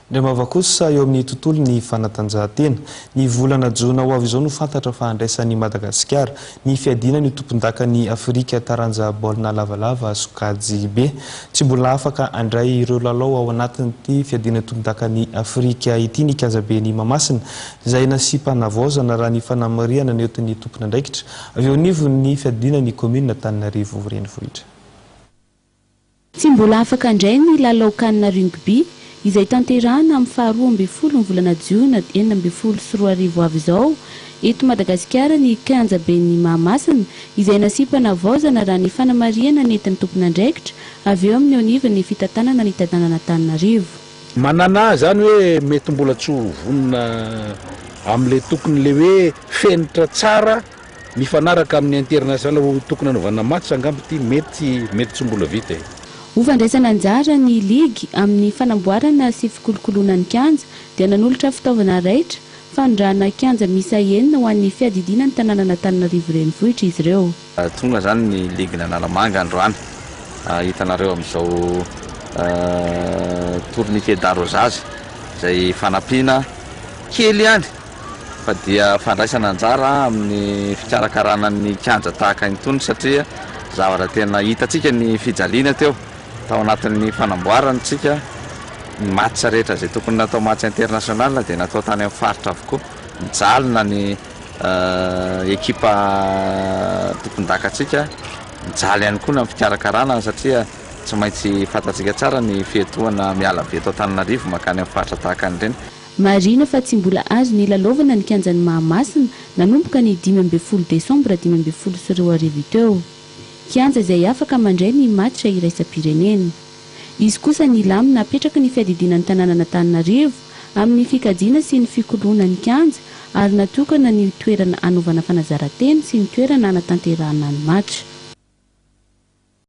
Ndray mavakosa eo amin'ny tontolon'ny fanatanjahantena, ny volana Jona ho avy izao no fantatra fa andraisan'i Madagasikara ny fiadiana ny tompon-dakan'ny Afrika taranja baolina lavalava sokajy be. Tsy mbola afaka andray ireo lalao ao anatin'ity fiadiana tompon-dakan'ny Afrika ity ny kianjaben'ny Mahamasina, izay nasipana vaozana raha ny fanamariana ny entin'ny tompon'andraikitra. Avy eo nivon'ny fiadiana ny komina Antananarivo renivohitra. Tsy mbola afaka andray ny lalao kanina rugby izay tanterahana amin'ny faharoa ambin'ny folo ny volana Jiona 2024 avy izao eto Madagasikara ny kianjaben'ny Mahamasina izay nasipana vaozana raha ny fanamariana nentin'ny tompon'andraikitra avy eo amin'ny onivon'ny fitantanana ny tanàna Antananarivo. Manana zany hoe mety mbola tsy ho vonona amin'le tokony le hoe fenitra tsara mifanaraka amin'ny international tokony anaovana match angamba ity mety tsy mbola vita. Ho fandraisana anjara ny ligy amin'ny fanamboarana sy fikolokoloana ny kianja dia nanolotra fitaovana raitra fandrana kianja misa enina ho an'ny fiadidiana ny tanàna Antananarivo renivohitra izy ireo. Tonga zany ny ligy n'Analamanga androany hitanareo amin'izao tourniquet d'arrosage izay fanampiana kely ihany fa dia fandraisana anjara amin'ny fikarakarana ny kianja tahaka itony satria zavatra tena hitantsika ny fijaliana teo tao anatin'ny fanamboarantsika ny match rehetra izay tokony natao match international dia natao tany amin'ny faritra avokoa, mijalina ny ekipa tompon-dakatsika mijaly ihany koa amin'ny fikarakarana satria tsy maintsy fantatsika tsara ny fietohana miala be eto Antananarivo makany amin'ny faritra tahaka an'ireny. Marina fa tsy mbola azo ny lalaovana ny kianjan'ny Mahamasina nanomboka ny 15 Desambra 2022 teo. Kianja izay afaka mandray ny match iraisam-pirenena. Izy kosa ny lamina napetraka ny fiadidiana ny tanàna Antananarivo amin'ny fikajiana sy ny fikoloana ny kianja ary natokana ny toerana anaovana fanazarantena sy ny toerana anatanterahana ny match.